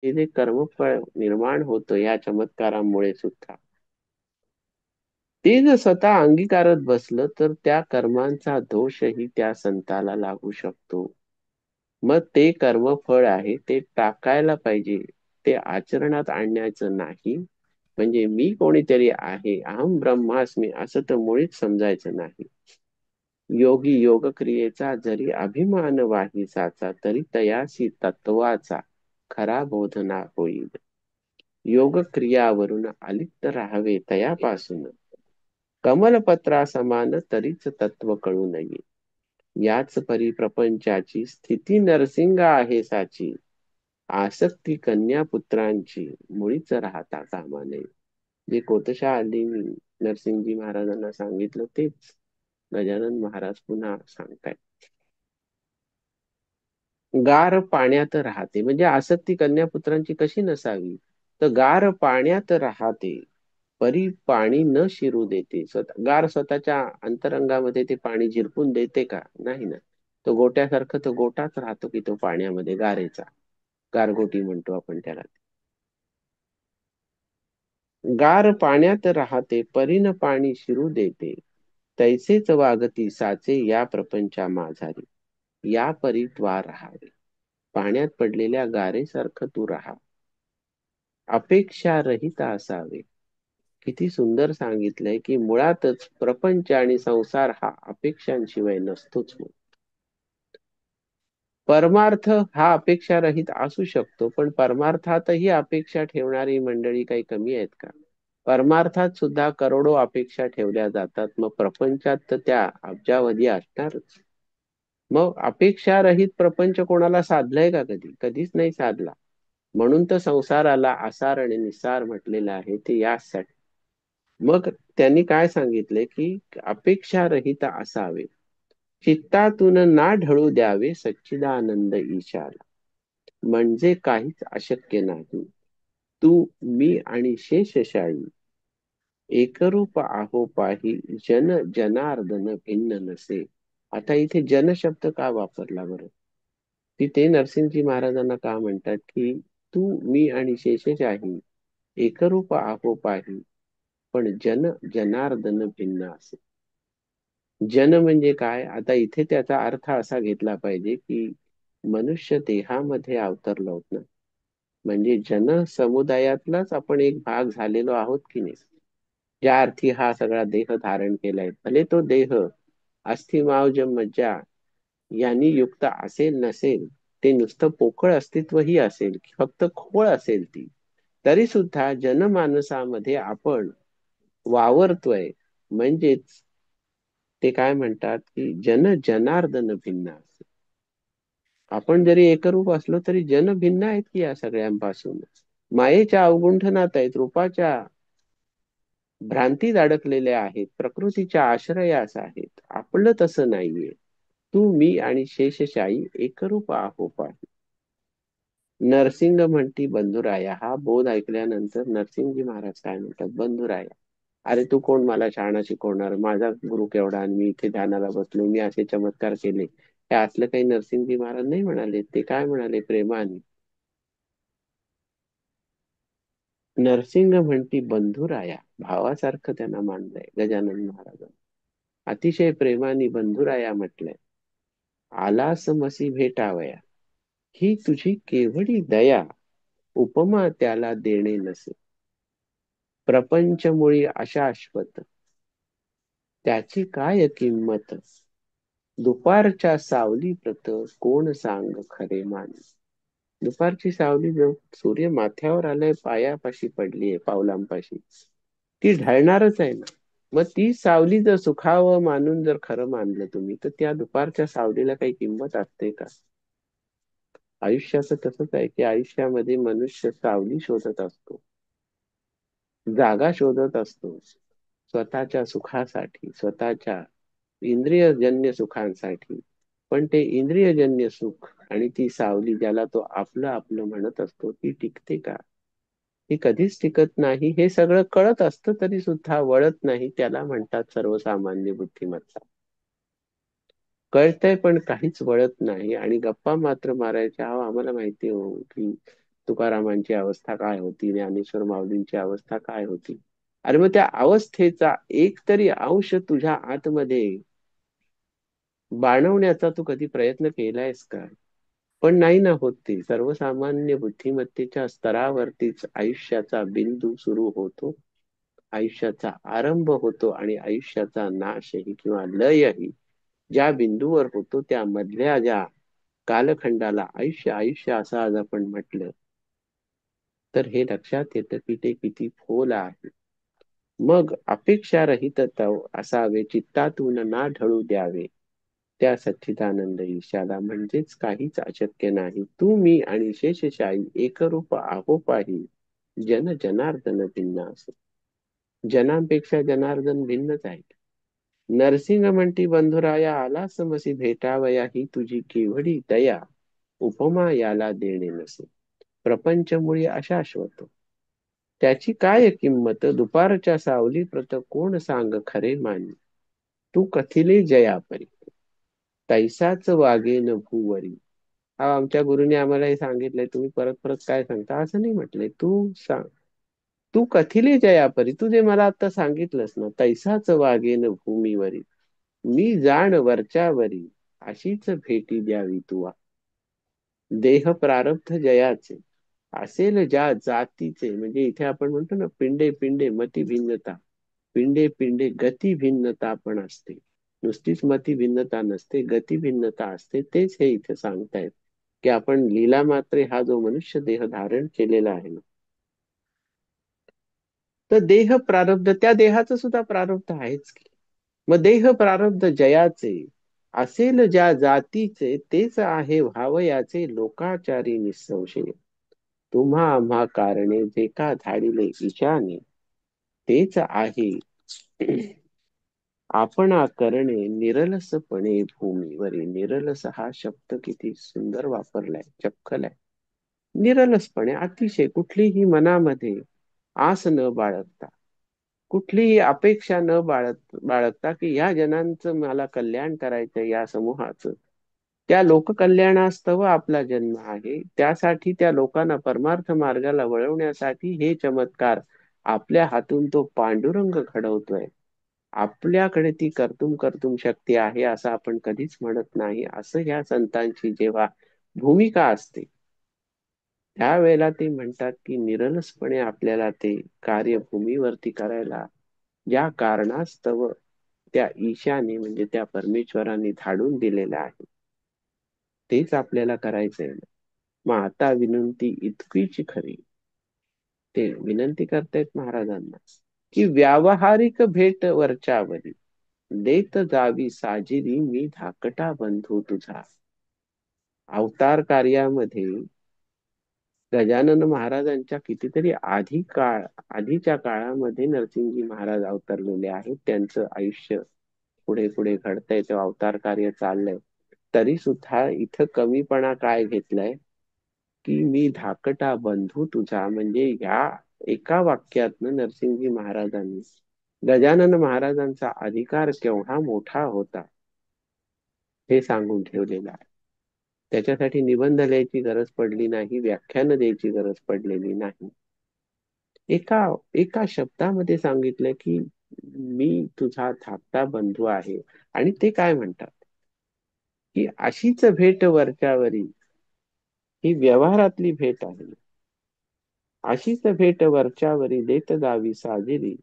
हे जे कर्मफळ निर्माण होतं या चमत्कारामुळे सुद्धा, ते जर स्वतः अंगीकारत बसलं तर त्या कर्मांचा दोषही त्या संताला लागू शकतो. मग ते कर्मफळ आहे ते टाकायला पाहिजे, ते आचरणात आणण्याचं नाही. म्हणजे मी कोणीतरी आहे, अहम ब्रह्मास्मी असं तर मुळीच समजायचं नाही. योगी योग क्रियेचा जरी अभिमान वाहिसाचा, तरी तयासी तत्वाचा खरा बोधना होईल. योग क्रियावरून अलिप्त राहावे तयापासून, कमलपत्रा समान तरीच तत्व कळू नये. याच परी प्रपंचाची स्थिती नरसिंग आहे साची, आसक्ती कन्यापुत्रांची मुळीच राहता कामा नये. जे कोतशा आलींनी नरसिंहजी महाराजांना सांगितलं तेच गजानन महाराज पुन्हा सांगतायत. गार पाण्यात राहते म्हणजे आसक्ती कन्यापुत्रांची कशी नसावी, तर गार पाण्यात राहते परी पाणी न शिरू देते. गार स्वतःच्या अंतरंगामध्ये ते पाणी झिरपून देते का? नाही ना. तो गोट्यासारखं तो गोटाच राहतो की तो पाण्यामध्ये गारेचा, गारगोटी म्हणतो आपण त्याला. गार पाण्यात राहते परीन पाणी शिरू देते, तैसेच वागती साचे या प्रपंचा माझारी. या परी त्वा राहावे, पाण्यात पडलेल्या गारेसारखं तू राहा, अपेक्षा रहित असावे. किती सुंदर सांगितलंय की मुळातच प्रपंच आणि संसार हा अपेक्षांशिवाय नसतोच. परमार्थ हा अपेक्षा रहित असू शकतो, पण परमार्थातही अपेक्षा ठेवणारी मंडळी काही कमी आहेत का? परमार्थात सुद्धा करोडो अपेक्षा ठेवल्या जातात, मग प्रपंचात तर त्या अब्जावधी असणारच. मग अपेक्षा रहित प्रपंच कोणाला साधलाय का? कधी कधीच नाही साधला. म्हणून तर संसाराला आसार आणि निसार म्हटलेलं आहे, ते यासाठी. मग त्यांनी काय सांगितले की अपेक्षा रहित असावे, चित्तातून ना ढळू द्यावे सच्चिदानंद ईशाला. म्हणजे काहीच अशक्य नाही. तू मी आणि शेषशाही एकरूप आहो पाही, जन जनार्दन भिन्न नसे. आता इथे जन शब्द का वापरला बरं? तिथे नरसिंहजी महाराजांना का म्हणतात की तू मी आणि शेषशाही एकरूप आहो पाही, पण जन जनार्दन भिन्न असे. जन म्हणजे काय? आता इथे त्याचा अर्थ असा घेतला पाहिजे की मनुष्य देहामध्ये अवतरलो आहोत ना, म्हणजे जन समुदायातलाच आपण एक भाग झालेलो आहोत की नाही. ज्या अर्थी हा सगळा देह धारण केलाय, भले तो देह अस्थि मावज मज्जा यांनी युक्त असेल नसेल, ते नुसतं पोकळ अस्तित्वही असेल, फक्त खोळ असेल ती, तरी सुद्धा जनमानसामध्ये आपण वावरतोय. म्हणजेच ते काय म्हणतात की जन जनार्दन भिन्न असे. आपण जरी एकरूप असलो तरी जन भिन्न आहेत की या सगळ्यांपासून. मायेच्या अवगुंठनात आहेत, रूपाच्या भ्रांतीत अडकलेल्या आहेत, प्रकृतीच्या आश्रयास आहेत. आपलं तसं नाहीये. तू मी आणि शेषशाही एकरूप आहो पाही. नरसिंह म्हणती बंधुराया. हा बोध ऐकल्यानंतर नरसिंहजी महाराज काय म्हणतात? बंधुराया, अरे तू कोण मला शहाणा शिकवणार? माझा गुरु केवढा आणि मी इथे ध्यानाला बसलो, मी असे चमत्कार केले. हे असलं काही नरसिंहजी महाराज नाही म्हणाले. ते काय म्हणाले प्रेमाने? नरसिंह म्हणती बंधुराया, भावासारखं त्यांना मानलंय गजानन महाराजांनी. अतिशय प्रेमाने बंधुराया म्हटलंय. आलास मसी भेटावया, ही तुझी केवढी दया, उपमा त्याला देणे नसे. प्रपंचमुळी अशाश्वत, त्याची काय किंमत, दुपारच्या सावली प्रत कोण सांग खरे मान. दुपारची सावली जर सूर्य माथ्यावर आलाय, पायापाशी पडलीये, पावलांपाशी, ती ढळणारच आहे ना. मग ती सावली जर सुखावं मानून जर खरं मानलं तुम्ही, तर त्या दुपारच्या सावलीला काही किंमत असते का? आयुष्याचं तसंच आहे की आयुष्यामध्ये मनुष्य सावली शोधत असतो, जागा शोधत असतो, स्वतःच्या सुखासाठी, स्वतःच्या इंद्रियजन्य सुखांसाठी. पण ते इंद्रियजन्य सुख आणि ती सावली ज्याला तो आपलं आपलं म्हणत असतो, ती टिकते का? ती कधीच टिकत नाही. हे सगळं कळत असतं तरी सुद्धा वळत नाही. त्याला म्हणतात सर्वसामान्य बुद्धिमत्ता. कळतंय पण काहीच वळत नाही आणि गप्पा मात्र मारायच्या. अहो आम्हाला माहिती हो की तुकारामांची अवस्था काय होती, ज्ञानेश्वर माऊलींची अवस्था काय होती. अरे मग त्या अवस्थेचा एक तरी अंश तुझ्या आतमध्ये बाणवण्याचा तू कधी प्रयत्न केलायस का? पण नाही ना होत ते. सर्वसामान्य बुद्धिमत्तेच्या स्तरावरतीच आयुष्याचा बिंदू सुरू होतो, आयुष्याचा आरंभ होतो आणि आयुष्याचा नाशही किंवा लयही ज्या बिंदूवर होतो त्या मधल्या ज्या कालखंडाला आयुष्य आयुष्य असं आज आपण म्हटलं तर हे लक्षात येतं की ते किती खोल आहे. मग अपेक्षारहित तव असावे, चित्तातून ना ढळू द्यावे त्या सच्चिदानंद ईशाला, म्हणजेच काहीच अशक्य नाही. तू मी आणि शेषशाही एकरूप आहोपाही, जन जनार्दन भिन्न असो. जनांपेक्षा जनार्दन भिन्नच आहे. नरसिंह म्हणती बंधुराया, आला समसी भेटावया, ही तुझी केवढी दया, उपमा याला देणे नसे. प्रपंच मुळी अशाश्वत, त्याची काय किंमत, दुपारच्या सावली प्रत कोण सांग खरे मानी. तू कथिले जयापरी, तैसाच वागेन भूवरी. हा आमच्या गुरुने आम्हाला हे सांगितलंय, तुम्ही परत परत काय सांगता असं नाही म्हटलंय. तू सांग, तू कथिले जयापरी, तू जे मला आता सांगितलंस ना, तैसाच वागेन भूमीवरी, मी जाण वरच्यावरी, अशीच भेटी द्यावी तुवा. देह प्रारब्ध जयाचे, असेल ज्या जातीचे, म्हणजे इथे आपण म्हणतो ना पिंडे पिंडे मती भिन्नता, पिंडे पिंडे गती भिन्नता पण असते. नुसतीच मती भिन्नता नसते, गती भिन्नता असते. तेच हे इथे सांगतायत की आपण लीला मात्रे हा जो मनुष्य देह धारण केलेला आहे ना, तर देह प्रारब्ध, त्या देहाचं सुद्धा प्रारब्ध आहेच की. मग देह प्रारब्ध जयाचे, असेल ज्या जातीचे, तेच आहे व्हावयाचे लोकाचारी निसंशय. तुम्हा आम्हा कारणे जे का धाडिले ईशाने, तेच आहे आपणा करणे निरलसपणे भूमीवरी. निरलस हा शब्द किती सुंदर वापरलाय, चपखल आहे. निरलसपणे, अतिशय, कुठलीही मनामध्ये आस न बाळगता, कुठलीही अपेक्षा न बाळगता की या जनांचं मला कल्याण करायचं, या समूहाचं, त्या लोककल्याणास्तव आपला जन्म आहे. त्यासाठी त्या लोकांना परमार्थ मार्गाला वळवण्यासाठी हे चमत्कार आपल्या हातून तो पांडुरंग घडवतोय. आपल्याकडे ती कर्तुम कर्तुम शक्ती आहे असं आपण कधीच म्हणत नाही. असं ह्या संतांची जेव्हा भूमिका असते त्यावेळेला ते म्हणतात की निरलसपणे आपल्याला ते कार्य भूमीवरती करायला ज्या कारणास्तव त्या ईशाने म्हणजे त्या परमेश्वराने धाडून दिलेलं आहे तेच आपल्याला करायचंय. मग आता विनंती इतकीच खरी, ते विनंती करतायत महाराजांना की व्यावहारिक भेट वरच्यावरी, देत जावी साजिरी मी धाकटा बंधू तुझा. अवतार कार्यामध्ये गजानन महाराजांच्या कितीतरी आधीच्या काळामध्ये नरसिंहजी महाराज अवतरलेले आहेत. त्यांचं आयुष्य पुढे पुढे घडतंय, ते अवतार कार्य चाललंय. तरी सुद्धा इथं कमीपणा काय घेतलाय की मी धाकटा बंधू तुझा, म्हणजे ह्या एका वाक्यातनं नरसिंहजी महाराजांनी गजानन महाराजांचा अधिकार केवढा मोठा होता हे सांगून ठेवलेलं आहे. त्याच्यासाठी निबंध लिहायची गरज पडली नाही, व्याख्यान द्यायची गरज पडलेली नाही. एका एका शब्दामध्ये सांगितलं की मी तुझा धाकटा बंधू आहे. आणि ते काय म्हणतात की अशीच भेट वरच्यावरी, ही व्यवहारातली भेट आहे, अशीच भेट वरच्यावरी देत जावी साजिरी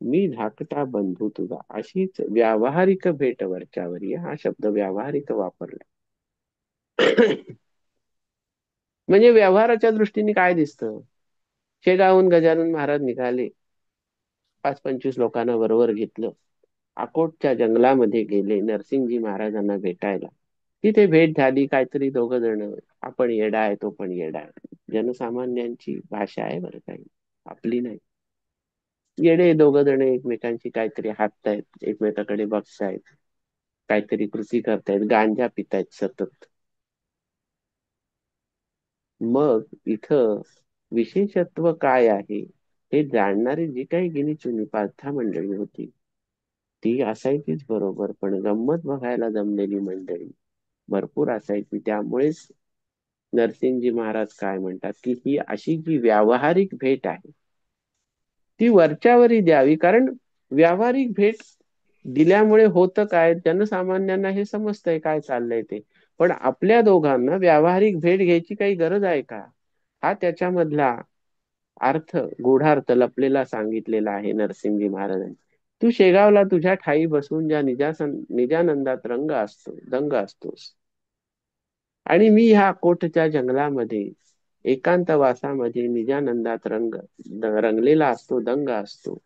मी धाकटा बंधू तुझा. अशीच व्यावहारिक भेट वरच्यावरी, हा शब्द व्यावहारिक वापरला. म्हणजे व्यवहाराच्या दृष्टीने काय दिसतं, शेगावहून गजानन महाराज निघाले, 5-25 लोकांना बरोबर घेतलं, अकोटच्या जंगलामध्ये गेले नरसिंहजी महाराजांना भेटायला. तिथे भेट झाली, काहीतरी दोघं जण, आपण येडा आहे तो पण येडा आहे, जनसामान्यांची भाषा आहे बरं, काही आपली नाही. येडे दोघं जण एकमेकांची काहीतरी हाततायत, एकमेकाकडे बघतायत, काहीतरी कृती करतायत, गांजा पितायत सतत. मग इथं विशेषत्व काय आहे हे जाणणारी जी काही गिनी चुनी पालथा मंडळी होती ती असायचीच बरोबर, पण गंमत बघायला जमलेली मंडळी भरपूर असायची. त्यामुळेच नरसिंहजी महाराज काय म्हणतात की ही अशी जी व्यावहारिक भेट आहे ती वरच्यावरी द्यावी. कारण व्यावहारिक भेट दिल्यामुळे होतं काय, जनसामान्यांना हे समजतंय काय चाललंय ते. पण आपल्या दोघांना व्यावहारिक भेट घ्यायची काही गरज आहे का, हा त्याच्यामधला अर्थ, गूढार्थ लपलेला सांगितलेला आहे नरसिंहजी महाराजांनी. तू शेगावला तुझ्या ठाई बसून ज्या निजानंदात दंग असतोस, आणि मी ह्या कोटच्या जंगलामध्ये एकांतवासामध्ये निजानंदात रंगलेला असतो, दंग असतो.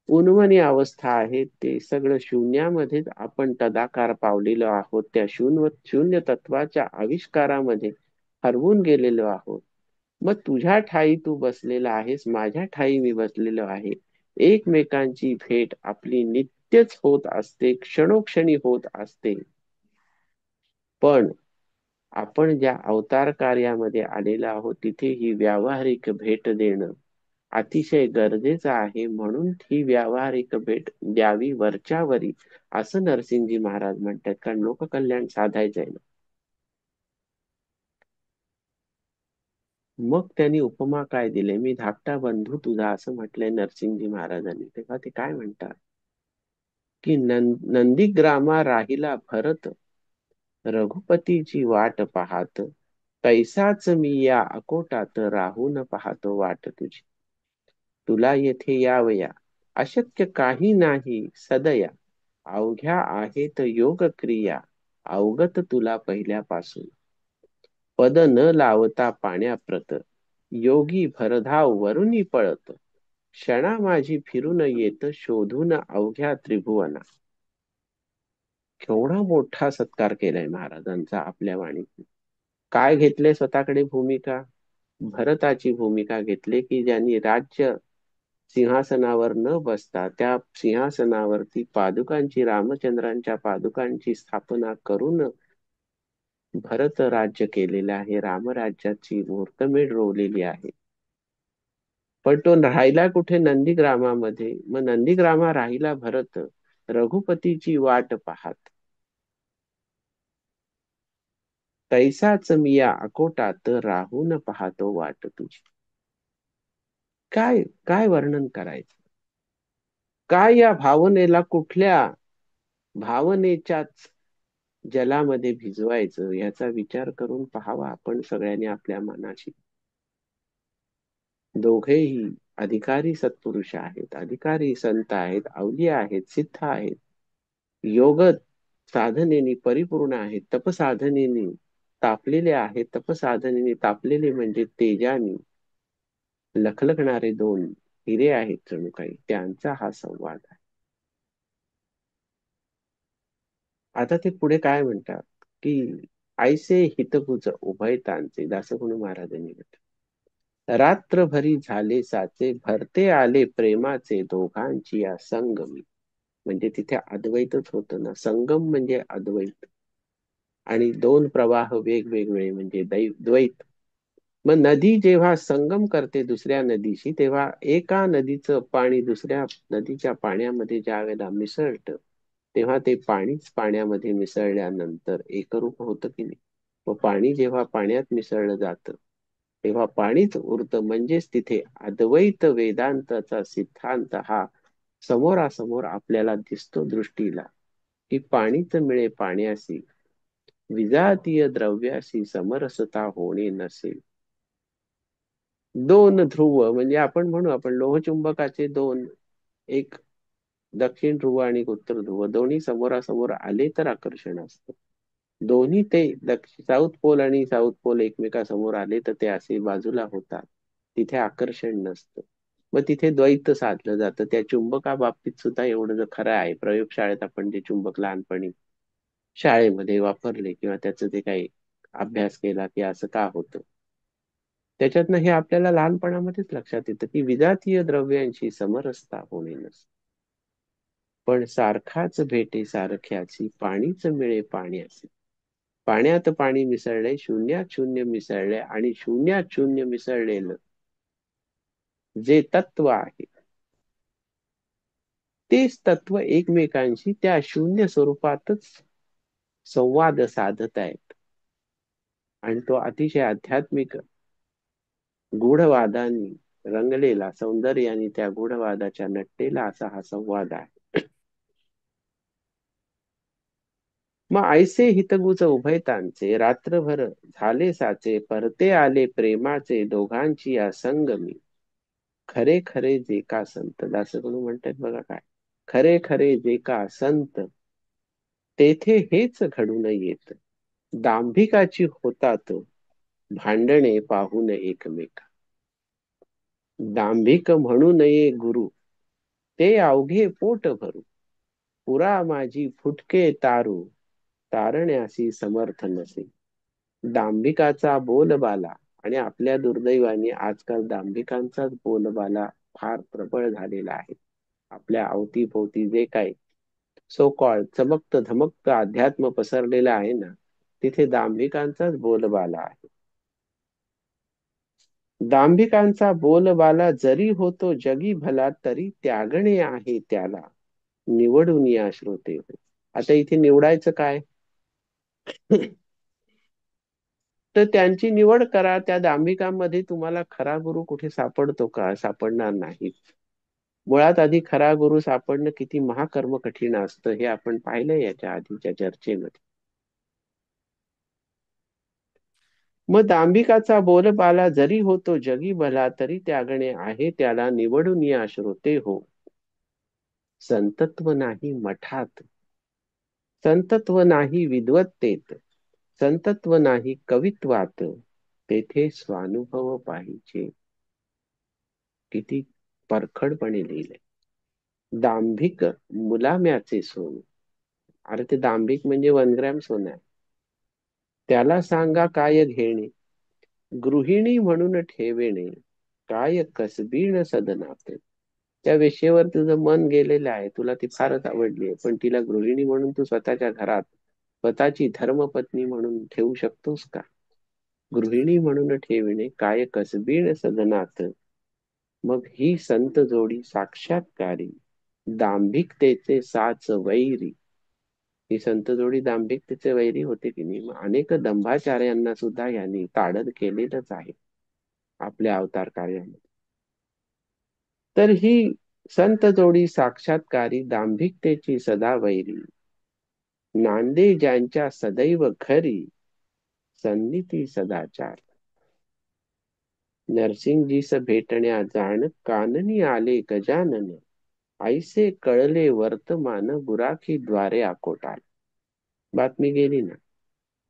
उन्मनी अवस्था आहे, ते सगळं शून्यामध्येच आपण तदाकार पावलेलो आहोत. त्या शून्य तत्वाच्या आविष्कारामध्ये हरवून गेलेलो आहोत. मग तुझ्या ठाई तू बसलेला आहेस, माझ्या ठाई मी बसलेलो आहे. एकमेकांची भेट आपली नित्यच होत असते, क्षणोक्षणी होत असते. पण आपण ज्या अवतार कार्यामध्ये आलेलो आहोत तिथे ही व्यावहारिक भेट देणं अतिशय गरजेचं आहे. म्हणून ही व्यावहारिक भेट द्यावी वरच्यावरी, असं नरसिंहजी महाराज म्हणतात. कारण लोककल्याण साधायचं आहे ना. मग त्यांनी उपमा काय दिले, मी धाकटा बंधू तुझा, असं म्हटलंय नरसिंहजी महाराजांनी. तेव्हा ते काय म्हणतात की नंदीग्रामा राहिला भरत, रघुपतीची वाट पाहात, तैसाच मी या अकोटात राहून पाहतो वाट तुझी. तुला येथे यावया अशक्य काही नाही सदया, अवघ्या आहेत योग क्रिया, अवगत तुला पहिल्यापासून. पद न लावता पाण्याप्रत, योगी भरधाव वरुनी पळत, क्षणा माझी फिरून येत शोधून अवघ्या त्रिभुवना. केवढा मोठा सत्कार केलाय महाराजांचा आपल्या वाणीत. काय घेतले स्वतःकडे भूमिका, भरताची भूमिका घेतली, की ज्यांनी राज्य सिंहासनावर न बसता त्या सिंहासनावरती पादुकांची, रामचंद्रांच्या पादुकांची स्थापना करून भरत राज्य केलेलं आहे, रामराज्याची मुहूर्तमेढ रोवलेली आहे. पण तो राहिला कुठे, नंदीग्रामामध्ये. मग नंदीग्रामा राहिला भरत, रघुपतीची वाट पाहात. तैसाच मी या अकोटात राहून पाहतो वाट तुझी. काय काय वर्णन करायचं, काय या भावनेला कुठल्या भावनेच्याच जलामध्ये भिजवायचं, याचा विचार करून पाहावा आपण सगळ्यांनी आपल्या मनाशी. दोघेही अधिकारी सत्पुरुष आहेत, अधिकारी संत आहेत, अवलिया आहेत, सिद्ध आहेत, योग साधनेने परिपूर्ण आहेत, तपसाधनेने तापलेले आहेत. तपसाधनेने तापलेले म्हणजे तेजाने लखलखणारे दोन हिरे आहेत जणू काही, त्यांचा हा संवाद आहे. आता ते पुढे काय म्हणतात की ऐसे हितगुज उभयतांचे, दासगणू महाराजांनी म्हटलं, रात्रभरी झाले साचे, भरते आले प्रेमाचे दोघांची या संगमी. म्हणजे तिथे अद्वैतच होतं ना, संगम म्हणजे अद्वैत. आणि दोन प्रवाह वेगवेगळे म्हणजे द्वैत. मग नदी जेव्हा संगम करते दुसऱ्या नदीशी, तेव्हा एका नदीचं पाणी दुसऱ्या नदीच्या पाण्यामध्ये ज्या वेळेला मिसळतं, तेव्हा ते पाणीच पाण्यामध्ये मिसळल्यानंतर एकरूप होतं की नाही. व पाणी जेव्हा पाण्यात मिसळलं जातं तेव्हा पाणीच उरतं. म्हणजेच तिथे अद्वैत वेदांताचा सिद्धांत हा समोरासमोर आपल्याला दिसतो दृष्टीला, की पाणीच मिळे पाण्यासी, विजातीय द्रव्याशी समरसता होणे नसेल. दोन ध्रुव म्हणजे आपण म्हणू, आपण लोहचुंबकाचे दोन, एक दक्षिण ध्रुव आणि एक उत्तर ध्रुव, दोन्ही समोरासमोर आले तर आकर्षण असतं. दोन्ही ते साऊथ पोल आणि साऊथ पोल एकमेकासमोर आले तर ते असे बाजूला होतात, तिथे आकर्षण नसतं. मग तिथे द्वैत साधलं जातं. त्या चुंबका बाबतीत सुद्धा एवढं खरं आहे. प्रयोगशाळेत आपण जे चुंबक लहानपणी शाळेमध्ये वापरले किंवा त्याचं ते काही अभ्यास केला की असं का होतं, त्याच्यातनं हे आपल्याला लहानपणामध्येच लक्षात येतं की विजातीय द्रव्यांशी समरसता होणे नसते. पण सारखाच भेटे सारख्याची, पाणीच मिळे पाण्याचे. पाण्यात पाणी मिसळले, शून्यात शून्य मिसळले, आणि शून्यात शून्य मिसळलेलं जे तत्व आहे तेच तत्व एकमेकांशी त्या शून्य स्वरूपातच संवाद साधत आहेत. आणि तो अतिशय आध्यात्मिक गूढवादांनी रंगलेला, सौंदर्याने त्या गूढवादाच्या नटलेला असा हा संवाद आहे. मग ऐसे हितगुज उभयतांचे रात्रभर झाले साचे, परते आले प्रेमाचे दोघांची या संगमी. खरे खरे जे का संत, दासगणू म्हणतात बघा काय, खरे खरे जे का संत तेथे हेच घडून येत, दांभिकाची होतात भांडणे पाहून एकमेक. दांभिक म्हणू नये गुरु, ते अवघे पोट भरू, पुरा माझी फुटके तारू, तारण्यासी समर्थ नसे. दांभिकाचा बोलबाला, आणि आपल्या दुर्दैवाने आजकाल दांभिकांचाच बोलबाला फार प्रबळ झालेला आहे. आपल्या अवतीभोवती जे काही सो कॉल चमकत धमकत अध्यात्म पसरलेलं आहे ना, तिथे दांभिकांचाच बोलबाला आहे. दांभिकांचा बोलबाला जरी होतो जगी भला, तरी त्यागणे आहे त्याला, निवडून या श्रोते हो. आता इथे निवडायचं काय? तर त्यांची निवड करा. त्या दांभिकांमध्ये तुम्हाला खरा गुरु कुठे सापडतो का? सापडणार नाही. मुळात आधी खरा गुरु सापडणं किती महाकर्म कठीण असतं हे आपण पाहिलं याच्या आधीच्या चर्चेमध्ये. मग दांभिकाचा बोलबाला जरी होतो जगी भला, तरी त्यागणे आहे त्याला, निवडून या श्रोते हो. संतत्व नाही मठात, संतत्व नाही विद्वत्तेत, संतत्व नाही कवित्वात, तेथे स्वानुभव पाहिजे. किती परखडपणे लिहिलंय. दांभिक मुलाम्याचे सोन. अरे ते दांभिक म्हणजे 1 ग्रॅम सोनं आहे. त्याला सांगा काय घेणे, गृहिणी म्हणून ठेवेणे, काय कसबीण सदनात. त्या विषयावर तुझं मन गेलेलं आहे, तुला ती फारच आवडली आहे, पण तिला गृहिणी म्हणून तू स्वतःच्या घरात स्वतःची धर्मपत्नी म्हणून ठेवू शकतोस का? गृहिणी म्हणून ठेवणे काय कसबीण सदनात. मग ही संत जोडी साक्षात्कारी, दांभिकतेचे साच वैरी. ही संत जोडी दांभिकतेचे वैरी होते की नाही? मग अनेक दंभाचार्यांना सुद्धा यांनी ताडण केलेलंच आहे आपल्या अवतार कार्यामध्ये. तर ही संत जोडी साक्षात्कारी, दांभिकतेची सदा वैरी, नांदे ज्यांच्या सदैव खरी, सन्निधी सदाचार. नरसिंगजीस भेटण्या जाण, काननी आले गजानन, ऐसे कळले वर्तमान, गुराखी द्वारे आकोटाल. बातमी गेली ना,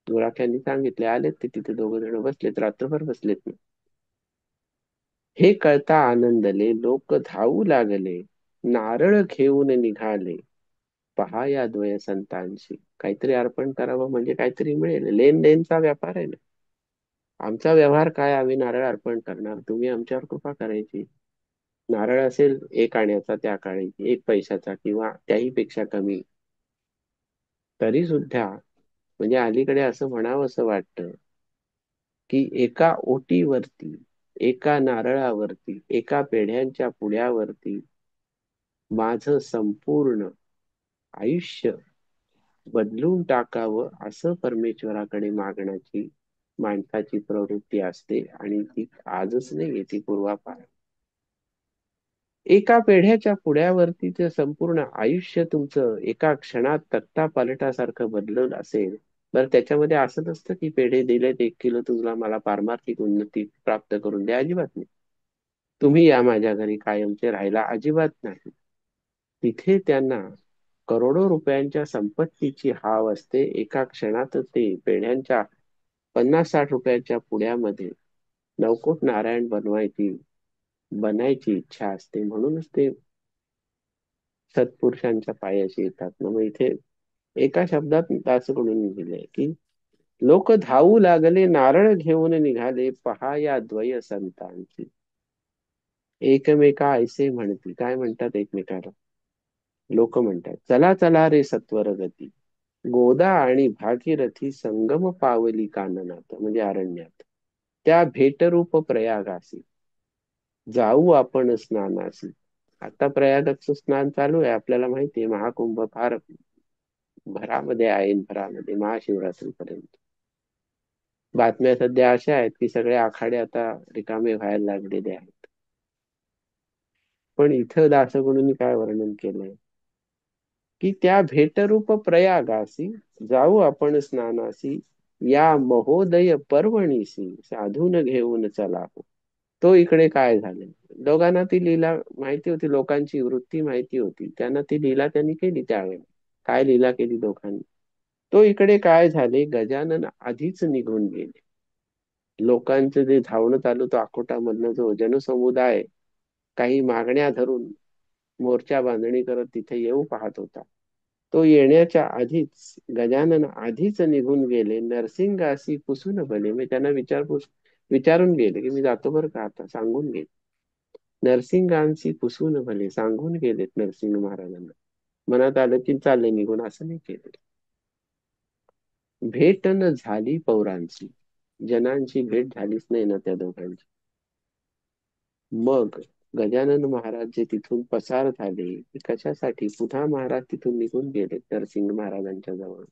गुराख्यांनी सांगितले, आलेत ते तिथे 2 जण बसलेत, रात्रभर बसलेत ना. हे कळता आनंदले, लोक धावू लागले, नारळ घेऊन निघाले, पहा या द्वय संतांशी. काहीतरी अर्पण करावं म्हणजे काहीतरी मिळेल. लेन देनचा व्यापार आहे ना. आमचा व्यवहार काय, आम्ही नारळ अर्पण करणार, तुम्ही आमच्यावर कृपा करायची. नारळ असेल 1 आण्याचा त्या काळी, 1 पैशाचा किंवा त्याही पेक्षा कमी, तरी सुद्धा म्हणजे अलीकडे असं म्हणावं असं वाटतं की एका ओटीवरती, एका नारळावरती, एका पेढ्यांच्या पुड्यावरती माझं संपूर्ण आयुष्य बदलून टाकावं असं परमेश्वराकडे मागण्याची माणसाची प्रवृत्ती असते. आणि ती आजच नाही, ती पूर्वापार. एका पेढ्याच्या पुड्यावरतीच संपूर्ण आयुष्य तुमचं एका क्षणात तख्ता पालटासारखं बदलत असेल, तर त्याच्यामध्ये असं नसतं की पेढे दिलेत 1 किलो, तुला मला पारमार्थिक उन्नती प्राप्त करून द्या. अजिबात नाही. तुम्ही या माझ्या घरी कायमचे राहायला, अजिबात नाही. तिथे त्यांना करोडो रुपयांच्या संपत्तीची हाव असते. एका क्षणात ते पेढ्यांच्या 50-60 रुपयाच्या पुड्यामध्ये नवकोट नारायण बनायची इच्छा असते. म्हणूनच ते सत्पुरुषांच्या पायाशी येतात ना. मग इथे एका शब्दात असं कडून लिहिलंय की लोक धावू लागले, नारळ घेऊन निघाले, पहा या द्वय संतांची. एकमेका ऐसे म्हणती. काय म्हणतात एकमेकाला? लोक म्हणतात, चला चला रे सत्वर गती, गोदा आणि भागीरथी संगम पावली काननात, म्हणजे अरण्यात. त्या भेटरूप प्रयागासी, जाऊ आपण स्नानासी. आता प्रयागाचं स्नान चालू आहे, आपल्याला माहितीये. महाकुंभ फार भरामध्ये आहे, भरामध्ये महाशिवरात्रीपर्यंत. बातम्या सध्या अशा आहेत की सगळे आखाडे आता रिकामे व्हायला लागलेले आहेत. पण इथं दासगणूंनी काय वर्णन केलंय की त्या भेटरूप प्रयागासी जाऊ आपण स्नानासी, या महोदय पर्वणीसी साधून घेऊन चला हो. तो इकडे काय झाले, दोघांना ती लीला माहिती होती, लोकांची वृत्ती माहिती होती, त्यांना ती लीला त्यांनी केली त्यावेळेला. काय लीला केली दोघांनी, तो इकडे काय झाले, गजानन आधीच निघून गेले. लोकांचं जे धावणं चालू होतं अकोटामधनं, जो जनसमुदाय काही मागण्या धरून मोर्चा बांधणी करत तिथे येऊ पाहत होता, तो येण्याच्या आधीच गजानन आधीच निघून गेले. नरसिंगासी पुसून भले, मी त्यांना विचारून गेले की मी जातो बरं का, आता सांगून गेले. नरसिंगांशी पुसून भले, सांगून गेलेत नरसिंह महाराजांना. मनात आलं की चालले निघून, असं नाही केलं. भेट न झाली पौरांची, जनांची भेट झालीच नाही ना त्या दोघांची. मग गजानन महाराज जे तिथून पसार झाले, ते कशासाठी, पुन्हा महाराज तिथून निघून गेले नरसिंह महाराजांच्या जवळ,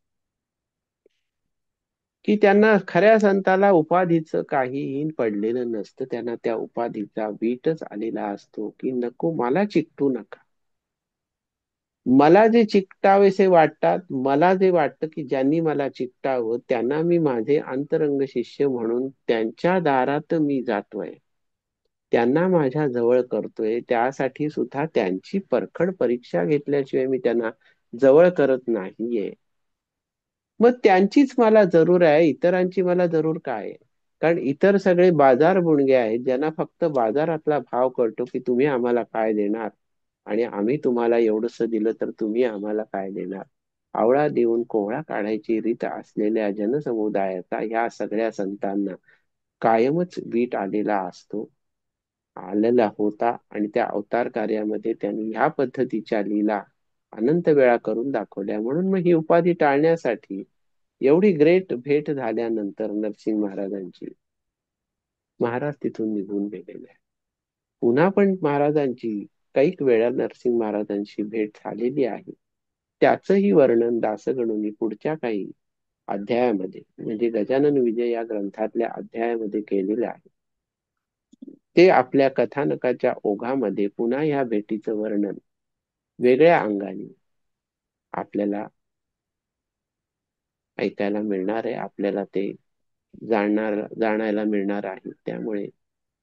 की त्यांना खऱ्या संताला उपाधीचं काहीही पडलेलं नसतं. त्यांना त्या उपाधीचा वीटच आलेला असतो की नको, मला चिकटू नका. मला जे चिकटावेसे वाटतात, मला जे वाटतं की ज्यांनी मला चिकटावं त्यांना मी माझे अंतरंग शिष्य म्हणून त्यांच्या दारात मी जातोय, त्यांना माझ्या जवळ करतोय, त्यासाठी सुद्धा त्यांची परखड परीक्षा घेतल्याशिवाय मी त्यांना जवळ करत नाहीये. मग त्यांचीच मला जरूर आहे, इतरांची मला जरूर काय आहे? कारण इतर सगळे बाजार बुणगे आहेत, ज्यांना फक्त बाजारातला भाव कळतो की तुम्ही आम्हाला काय देणार आणि आम्ही तुम्हाला एवढंस दिलं तर तुम्ही आम्हाला काय देणार. आवळा देऊन कोहळा काढायची रीत असलेल्या जनसमुदायाचा ह्या सगळ्या संतांना कायमच वीट आलेला असतो, आलेला होता. आणि त्या अवतार कार्यामध्ये त्यांनी ह्या पद्धतीच्या लीला अनंत वेळा करून दाखवल्या. म्हणून मग ही उपाधी टाळण्यासाठी एवढी ग्रेट भेट झाल्यानंतर नरसिंह महाराजांची, महाराज तिथून निघून गेलेले आहे. पुन्हा पण महाराजांची कैक वेळा नरसिंह महाराजांची भेट झालेली आहे. त्याचंही वर्णन दासगणूंनी पुढच्या काही अध्यायामध्ये, म्हणजे गजानन विजय या ग्रंथातल्या अध्यायामध्ये केलेले आहे. ते आपल्या कथानकाच्या ओघामध्ये पुन्हा ह्या भेटीचं वर्णन वेगळ्या अंगाने आपल्याला ऐकायला मिळणार आहे, आपल्याला ते जाणायला मिळणार आहे. त्यामुळे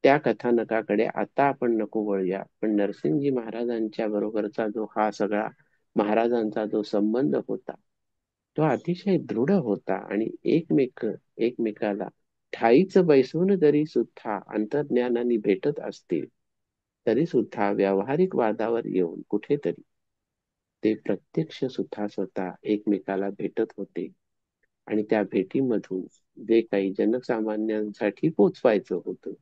त्या कथानकाकडे आता आपण नको वळूया, पण नरसिंहजी महाराजांच्या बरोबरचा जो हा सगळा महाराजांचा जो संबंध होता, तो अतिशय दृढ होता. आणि एकमेकाला ठाईच बैसून जरी सुद्धा अंतर्ज्ञानाने भेटत असतील, तरी सुद्धा व्यावहारिक वादावर येऊन कुठेतरी ते प्रत्यक्ष सुद्धा स्वतः एकमेकाला भेटत होते. आणि त्या भेटीमधून जे काही जनसामान्यांसाठी पोचवायचं होतं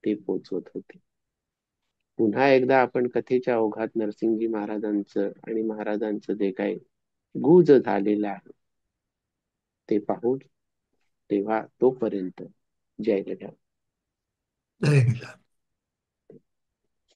ते पोचवत होते. पुन्हा एकदा आपण कथेच्या ओघात नरसिंहजी महाराजांचं आणि महाराजांचं जे काही गुज झालेलं आहे ते पाहू. तेव्हा तोपर्यंत जय गजानन. जय गजानन.